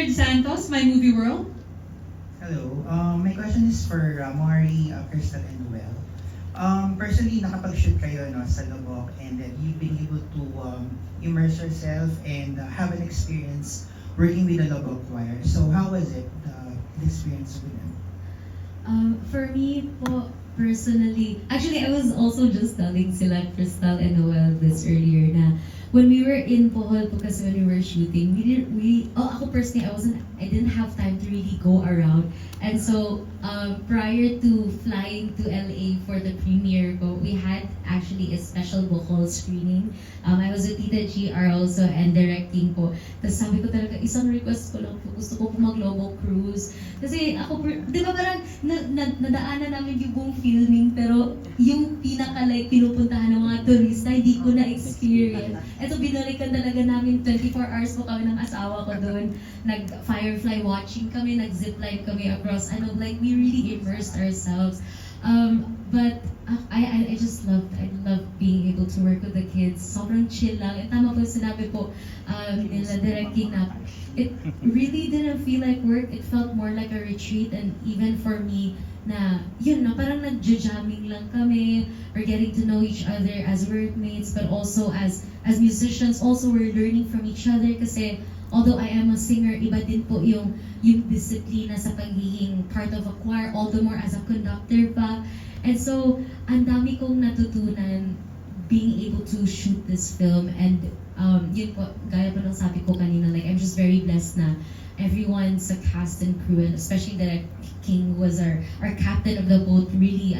Leonard Santos, My Movie World. Hello. My question is for Maury, Crystal, and Noel. Personally, nakapag-shoot kayo no, sa Lubok, and then you've been able to immerse yourself and have an experience working with the Lubok Choir. So how was it, the experience with them? For me po, personally, actually I was also just telling sila Crystal and Noel this earlier na when we were in Bohol po kasi when we were shooting, ako personally, I didn't have time to really go around. And so, prior to flying to LA for the premiere ko, we had actually a special Bohol screening. I was with Tita GR also and directing po. Tapos sabi ko talaga, isang request ko lang po, gusto ko po mag-Lobo Cruise. Kasi ako, di ba parang nadaanan namin yung buong filming, pero yung pinaka-like pinupuntahan ng mga turista, hindi ko na-experience. Eto, binalikan talaga namin 24 hours po kami ng asawa ko doon. Nag-Firefly watching kami, nag-zipline kami across, like we really immersed ourselves. But I just loved being able to work with the kids. Sobrang chill lang. And tama po yung sinabi po nila directing na it really didn't feel like work. It felt more like a retreat, and even for me na yun na parang nagja-jamming lang kami. We're getting to know each other as workmates, but also as musicians. Also, we're learning from each other kasi although I am a singer, iba din po yung disiplina sa pagiging part of a choir, all the more as a conductor pa. And so, ang dami kong natutunan being able to shoot this film. And yun po, gaya po ng sabi ko kanina, like I'm just very blessed na everyone sa cast and crew, and especially that King was our captain of the boat, really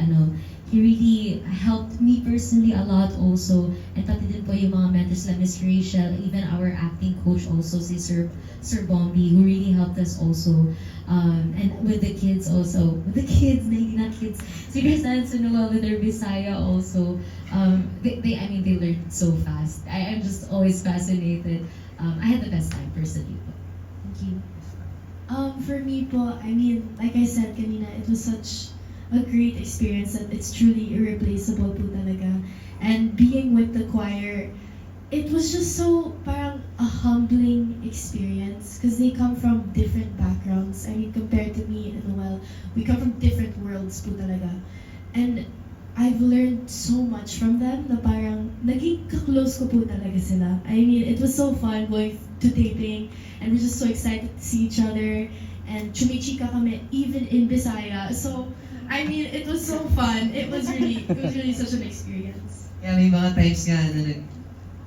he really helped me personally a lot also. And pati din po yung mga mentors like Miss Rachel, even our acting coach also, si Sir Bombi, who really helped us also. And with the kids also. With the kids, not kids. Si Crystal and Noel with their Bisaya also. They learned so fast. I'm just always fascinated. I had the best time personally. Thank you. For me po, like I said kanina, it was such a great experience that it's truly irreplaceable po talaga. And being with the choir, it was just so parang a humbling experience because they come from different backgrounds. Compared to me and Noel, we come from different worlds po talaga. And I've learned so much from them na parang naging ka-close ko po talaga sila. It was so fun going to taping, and we're just so excited to see each other, and chumichika kami even in Bisaya. So, it was so fun. It was really such an experience. Kaya may mga times nga na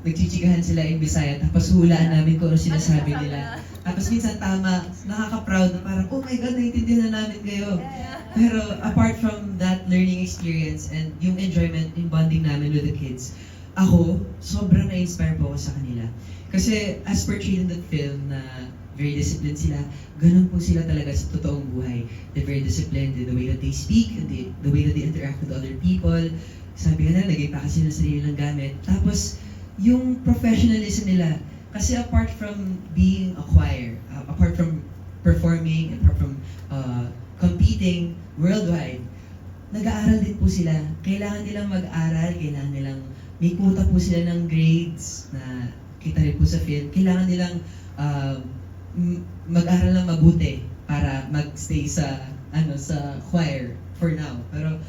nagchichikahan sila in Bisaya, tapos hulaan namin kung ano sinasabi nila. Tapos minsan tama, nakaka-proud na parang, oh my God, naiintindihan na namin kayo. Pero apart from that learning experience and yung enjoyment, yung bonding namin with the kids, ako, sobrang na-inspire po ako sa kanila. Kasi as portrayed in that film na very disciplined sila, ganun po sila talaga sa totoong buhay. They're very disciplined in the way that they speak, and the way that they interact with other people. Sabi nga na, nag-ipaka sila sa sarili ng gamit. Tapos, yung professionalism nila, kasi apart from being a choir, apart from performing, apart from competing worldwide, nag-aaral din po sila. Kailangan nilang mag-aral, kailangan nilang may quota po sila ng grades na kita rin po sa film. Kailangan nilang mag-aral ng mabuti para mag-stay sa choir for now. Pero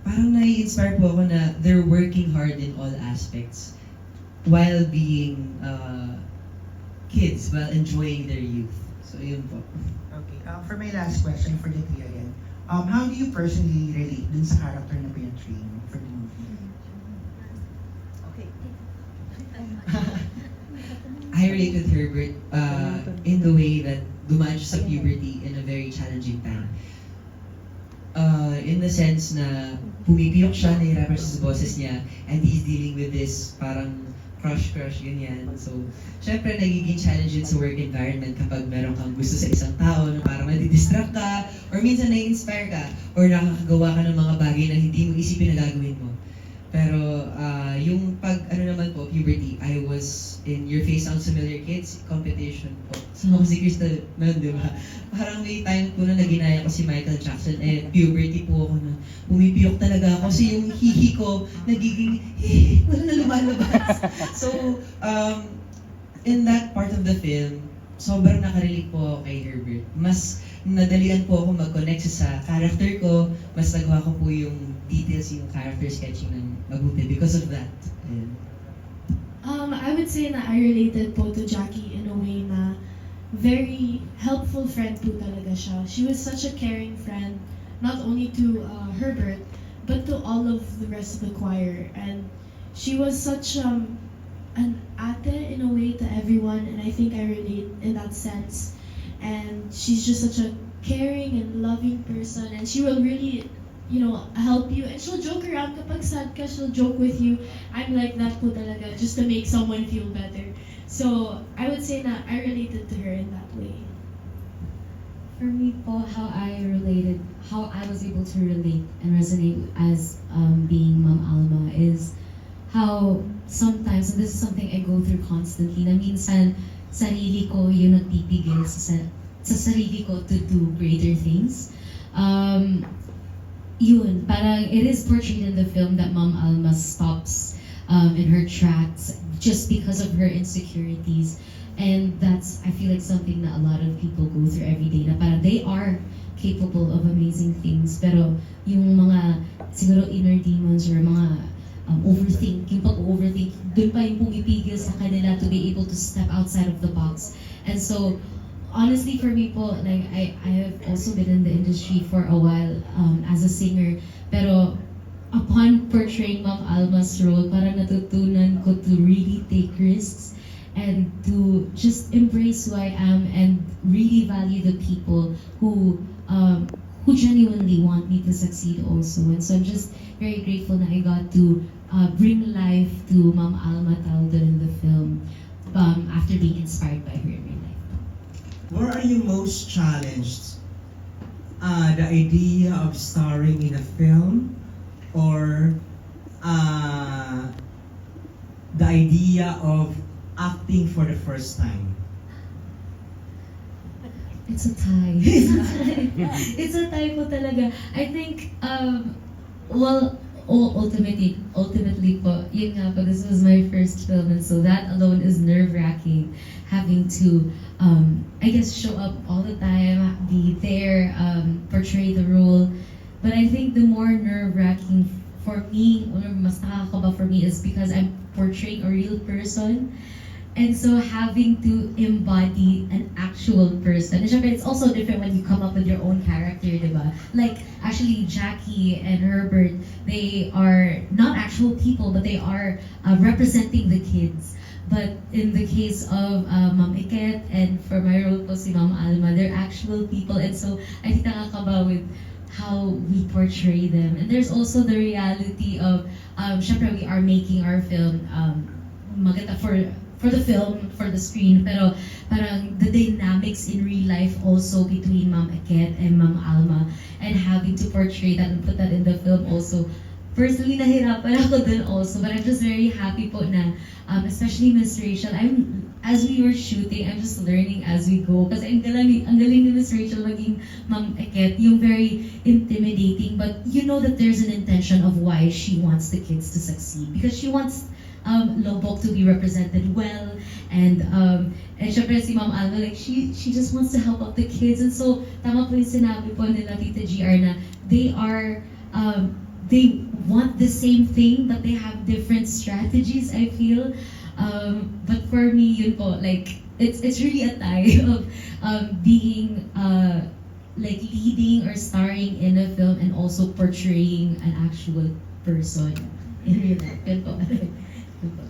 parang nai-inspire po ako na they're working hard in all aspects while being kids, while enjoying their youth. So yun po. Okay, for my last question for the three again, how do you personally relate dun sa character na pinag-train for the movie? Okay. I relate with Herbert in the way that dumaan siya sa puberty in a very challenging time. In the sense na pumipiyok siya, nahihirapan siya sa boses niya, and he's dealing with this parang crush, ganyan. So, syempre nagiging challenge yun sa work environment kapag meron kang gusto sa isang tao na parang madidistract ka, or minsan na-inspire ka, or nakakagawa ka ng mga bagay na hindi mo isipin na gagawin mo. Pero yung naman po, puberty, I was in Your Face Sounds Familiar Kids competition po. So ako si Crystal nun, di ba? Parang may time po na naginaya ko si Michael Jackson, puberty po ako na pumipiyok talaga ako. Kasi yung hihi ko, nagiging, wala na lumalabas. So, in that part of the film, sobrang nakarelate po ako kay Herbert. Mas nadalian po ako mag-connect sa character ko, mas nagawa ko po yung details, yung character sketching ng mabuti because of that. Ayan. I would say na I related po to Jackie in a way na very helpful friend po talaga siya. She was such a caring friend, not only to Herbert, but to all of the rest of the choir. And she was such an ate in a way to everyone, and I think I relate in that sense. And she's just such a caring and loving person, and she will really, help you. And she'll joke around kapag sad ka, she'll joke with you. I'm like that po talaga, just to make someone feel better. So I would say na I related to her in that way. For me po, how I was able to relate and resonate as being Ma'am Alma is how sometimes, and this is something I go through constantly, na minsan sarili ko yung nagpipigil sa sarili ko to do greater things. Yun, parang it is portrayed in the film that Ma'am Alma stops in her tracks just because of her insecurities. And that's, I feel like, something that a lot of people go through every day, na parang they are capable of amazing things, pero yung mga siguro inner demons or mga yung pag-overthink, dun pa yung pumipigil sa kanila to be able to step outside of the box. And so, honestly for me po, like, I have also been in the industry for a while as a singer, pero upon portraying Ma'am Alma's role, parang natutunan ko to really take risks and to just embrace who I am and really value the people who genuinely want me to succeed also. And so I'm just very grateful that I got to bring life to Ma'am Alma Taldo in the film after being inspired by her in real life. Where are you most challenged? The idea of starring in a film, or the idea of acting for the first time? It's a tie. It's a tie po talaga. I think, ultimately po, yun nga po, this was my first film, and so that alone is nerve-wracking, having to, I guess, show up all the time, be there, portray the role. But I think the more nerve-wracking for me, or mas nakakaba for me, is because I'm portraying a real person. And so having to embody an actual person. And syempre, it's also different when you come up with your own character, diba? Like, actually, Jackie and Herbert, they are not actual people, but they are representing the kids. But in the case of Ma'am Iket, and for my role po si Ma'am Alma, they're actual people. And so, I think nakakaba with how we portray them. And there's also the reality of, syempre, we are making our film maganda for the film, for the screen, pero parang the dynamics in real life also between Ma'am Iket and Ma'am Alma, and having to portray that and put that in the film also. Personally, nahirapan ako dun also, but I'm just very happy po na, especially Miss Rachel, as we were shooting, I'm just learning as we go. Kasi ang galing ni Miss Rachel maging Ma'am Iket, yung very intimidating, but you know that there's an intention of why she wants the kids to succeed. Because she wants Lobok to be represented well, and syempre si Ma'am Alma, like, she just wants to help out the kids. And so, tama po yung sinabi po nila Tita GR na they want the same thing, but they have different strategies, I feel. But for me, yun po, like, it's really a tie of being like leading or starring in a film and also portraying an actual person in real life. Yun po. Yun po.